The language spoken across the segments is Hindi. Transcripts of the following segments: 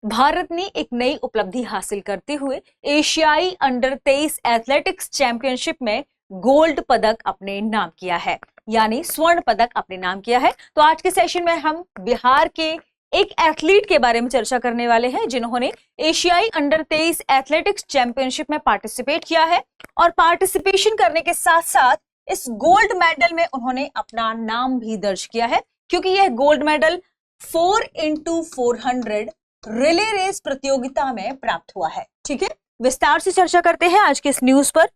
भारत ने एक नई उपलब्धि हासिल करते हुए एशियाई अंडर 23 एथलेटिक्स चैंपियनशिप में गोल्ड पदक अपने नाम किया है, यानी स्वर्ण पदक अपने नाम किया है। तो आज के सेशन में हम बिहार के एक एथलीट के बारे में चर्चा करने वाले हैं जिन्होंने एशियाई अंडर 23 एथलेटिक्स चैंपियनशिप में पार्टिसिपेट किया है और पार्टिसिपेशन करने के साथ साथ इस गोल्ड मेडल में उन्होंने अपना नाम भी दर्ज किया है, क्योंकि यह gold medal 4x400 relay race प्रतियोगिता में प्राप्त हुआ है। ठीक है, विस्तार से चर्चा करते हैं आज के इस न्यूज पर।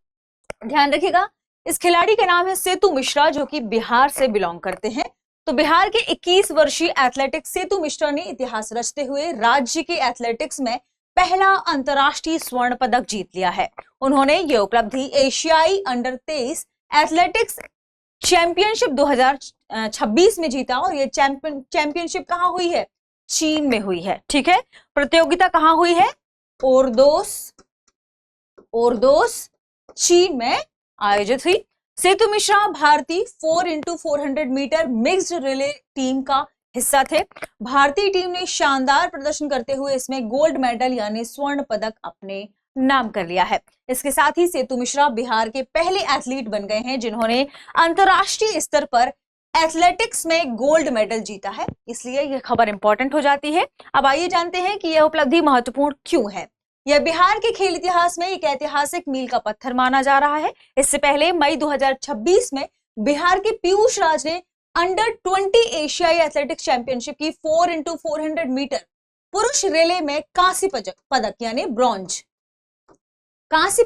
ध्यान रखिएगा, इस खिलाड़ी का नाम है सेतु मिश्रा, जो कि बिहार से बिलोंग करते हैं। तो बिहार के 21 वर्षीय एथलेटिक्स सेतु मिश्रा ने इतिहास रचते हुए राज्य के एथलेटिक्स में पहला अंतर्राष्ट्रीय स्वर्ण पदक जीत लिया है। उन्होंने ये उपलब्धि एशियाई अंडर 23 एथलेटिक्स चैंपियनशिप 2026 में जीता और ये चैंपियनशिप कहां हुई है? चीन में हुई है। ठीक है, प्रतियोगिता कहां हुई है? ओरदोस चीन में आयोजित हुई। सेतु मिश्रा भारतीय 4x400 metre mixed relay team का हिस्सा थे। भारतीय टीम ने शानदार प्रदर्शन करते हुए इसमें गोल्ड मेडल यानी स्वर्ण पदक अपने नाम कर लिया है। इसके साथ ही सेतु मिश्रा बिहार के पहले एथलीट बन गए हैं जिन्होंने अंतरराष्ट्रीय स्तर पर एथलेटिक्स में गोल्ड मेडल जीता है, इसलिए यह खबर इंपॉर्टेंट हो जाती है। अब आइए जानते हैं कि यह उपलब्धि महत्वपूर्ण क्यों है। यह बिहार के खेल इतिहास में एक ऐतिहासिक मील का पत्थर माना जा रहा है। इससे पहले मई 2026 में बिहार के पीयूष राज ने अंडर 20 एशियाई एथलेटिक्स चैंपियनशिप की 4x400 मीटर पुरुष रिले में कांस्य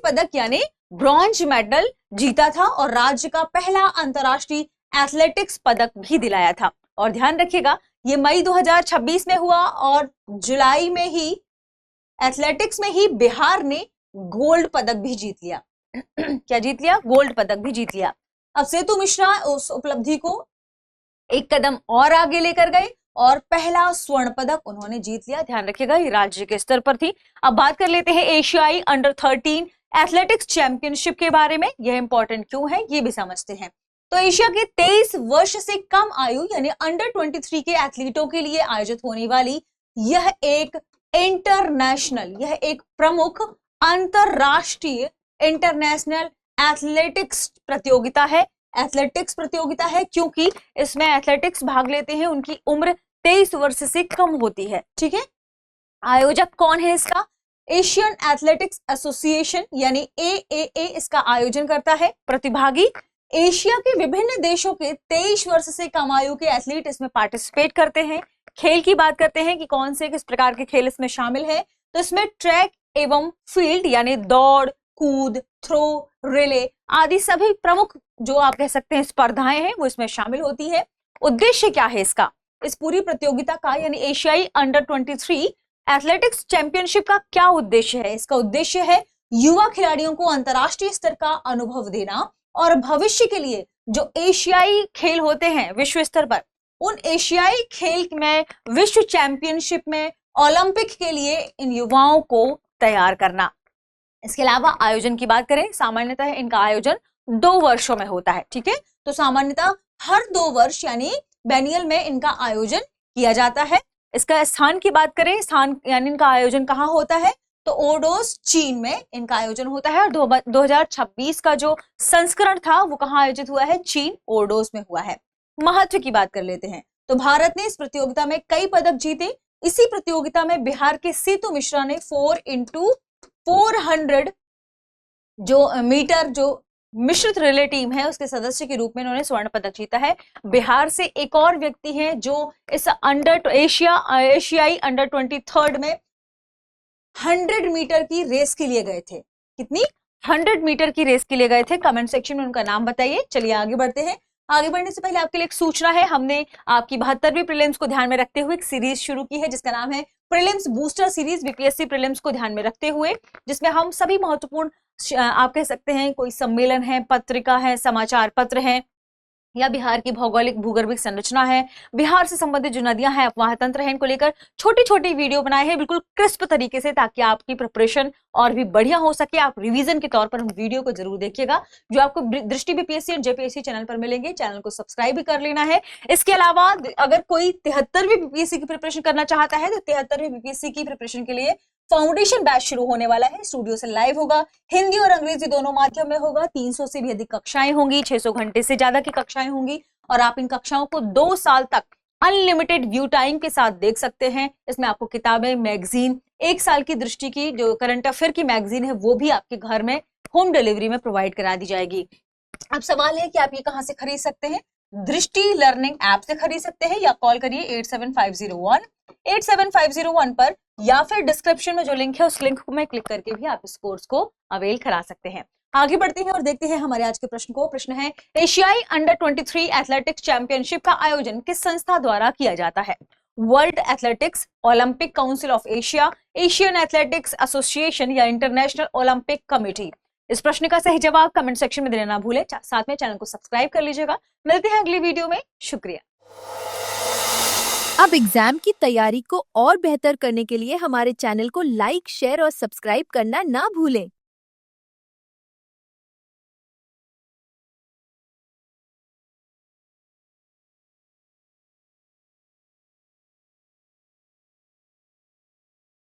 पदक यानी ब्रॉन्ज मेडल जीता था और राज्य का पहला अंतरराष्ट्रीय एथलेटिक्स पदक भी दिलाया था। और ध्यान रखिएगा, ये मई 2026 में हुआ और जुलाई में ही एथलेटिक्स में ही बिहार ने गोल्ड पदक भी जीत लिया। क्या जीत लिया? गोल्ड पदक भी जीत लिया। अब सेतु मिश्रा उस उपलब्धि को एक कदम और आगे लेकर गए और पहला स्वर्ण पदक उन्होंने जीत लिया। ध्यान रखिएगा, ये राज्य के स्तर पर थी। अब बात कर लेते हैं एशियाई अंडर 13 एथलेटिक्स चैंपियनशिप के बारे में। यह इंपॉर्टेंट क्यों है ये भी समझते हैं। तो एशिया के 23 वर्ष से कम आयु यानी अंडर 23 के एथलीटों के लिए आयोजित होने वाली यह एक प्रमुख अंतरराष्ट्रीय इंटरनेशनल एथलेटिक्स प्रतियोगिता है, क्योंकि इसमें एथलेटिक्स भाग लेते हैं उनकी उम्र 23 वर्ष से कम होती है। ठीक है, आयोजक कौन है इसका? एशियन एथलेटिक्स एसोसिएशन यानी AAA इसका आयोजन करता है। प्रतिभागी एशिया के विभिन्न देशों के 23 वर्ष से कम आयु के एथलीट इसमें पार्टिसिपेट करते हैं। खेल की बात करते हैं कि कौन से किस प्रकार के खेल इसमें शामिल है, तो इसमें ट्रैक एवं फील्ड यानी दौड़, कूद, थ्रो, रिले आदि सभी प्रमुख जो आप कह सकते हैं स्पर्धाएं हैं वो इसमें शामिल होती है। उद्देश्य क्या है इसका? इस पूरी प्रतियोगिता का यानी एशियाई अंडर 23 एथलेटिक्स चैंपियनशिप का क्या उद्देश्य है? इसका उद्देश्य है युवा खिलाड़ियों को अंतरराष्ट्रीय स्तर का अनुभव देना और भविष्य के लिए जो एशियाई खेल होते हैं विश्व स्तर पर, उन एशियाई खेल में, विश्व चैंपियनशिप में, ओलंपिक के लिए इन युवाओं को तैयार करना। इसके अलावा आयोजन की बात करें, सामान्यतः इनका आयोजन 2 वर्षों में होता है। ठीक है, तो सामान्यतः हर 2 वर्ष यानी बेनियल में इनका आयोजन किया जाता है। इसका स्थान की बात करें, स्थान यानी इनका आयोजन कहाँ होता है, तो ओरदोस चीन में इनका आयोजन होता है। और 2026 का जो संस्करण था वो कहाँ आयोजित हुआ है? चीन, ओरदोस में हुआ है। महत्व की बात कर लेते हैं, तो भारत ने इस प्रतियोगिता में कई पदक जीते। इसी प्रतियोगिता में बिहार के सेतु मिश्रा ने 4x400 जो मिश्रित रिले टीम है उसके सदस्य के रूप में इन्होंने स्वर्ण पदक जीता है। बिहार से एक और व्यक्ति हैं जो इस एशियाई अंडर 23 में 100 मीटर की रेस के लिए गए थे। कितनी? 100 मीटर की रेस के लिए गए थे। कमेंट सेक्शन में उनका नाम बताइए। चलिए आगे बढ़ते हैं। आगे बढ़ने से पहले आपके लिए एक सूचना है, हमने आपकी 72वीं प्रीलिम्स को ध्यान में रखते हुए एक सीरीज शुरू की है जिसका नाम है prelims booster series, BPSC prelims को ध्यान में रखते हुए, जिसमें हम सभी महत्वपूर्ण आप कह सकते हैं कोई सम्मेलन है, पत्रिका है, समाचार पत्र है, या बिहार की भौगोलिक भूगर्भिक संरचना है, बिहार से संबंधित जो नदियां हैं, अफवाह तंत्र है, इनको लेकर छोटी छोटी वीडियो बनाए हैं बिल्कुल क्रिस्प तरीके से, ताकि आपकी प्रिपरेशन और भी बढ़िया हो सके। आप रिवीजन के तौर पर उन वीडियो को जरूर देखिएगा, जो आपको दृष्टि बीपीएससी और जेपीएससी चैनल पर मिलेंगे। चैनल को सब्सक्राइब भी कर लेना है। इसके अलावा अगर कोई 73वीं बीपीएससी की प्रिपरेशन करना चाहता है तो 73वीं बीपीएससी की प्रिपरेशन के लिए फाउंडेशन बैच शुरू होने वाला है। स्टूडियो से लाइव होगा, हिंदी और अंग्रेजी दोनों माध्यम में होगा। 300 से भी अधिक कक्षाएं होंगी, 600 घंटे से ज्यादा की कक्षाएं होंगी, और आप इन कक्षाओं को 2 साल तक अनलिमिटेड व्यू टाइम के साथ देख सकते हैं। इसमें आपको किताबें, मैगजीन, 1 साल की दृष्टि की जो करंट अफेयर की मैगजीन है वो भी आपके घर में होम डिलीवरी में प्रोवाइड करा दी जाएगी। अब सवाल है कि आप ये कहां से खरीद सकते हैं? दृष्टि लर्निंग ऐप से खरीद सकते हैं, या कॉल करिए 87501 पर, या फिर डिस्क्रिप्शन में जो लिंक है उस लिंक में क्लिक करके भी आप इस कोर्स को अवेल करा सकते हैं। आगे बढ़ते हैं और देखते हैं हमारे आज के प्रश्न को। प्रश्न है, एशियाई अंडर 23 एथलेटिक्स चैंपियनशिप का आयोजन किस संस्था द्वारा किया जाता है? World athletics, Olympic council of Asia, Asian athletics association, या इंटरनेशनल ओलंपिक कमेटी? इस प्रश्न का सही जवाब कमेंट सेक्शन में देना ना भूलें। साथ में चैनल को सब्सक्राइब कर लीजिएगा। मिलते हैं अगली वीडियो में। शुक्रिया। अब एग्जाम की तैयारी को और बेहतर करने के लिए हमारे चैनल को लाइक, शेयर और सब्सक्राइब करना ना भूलें।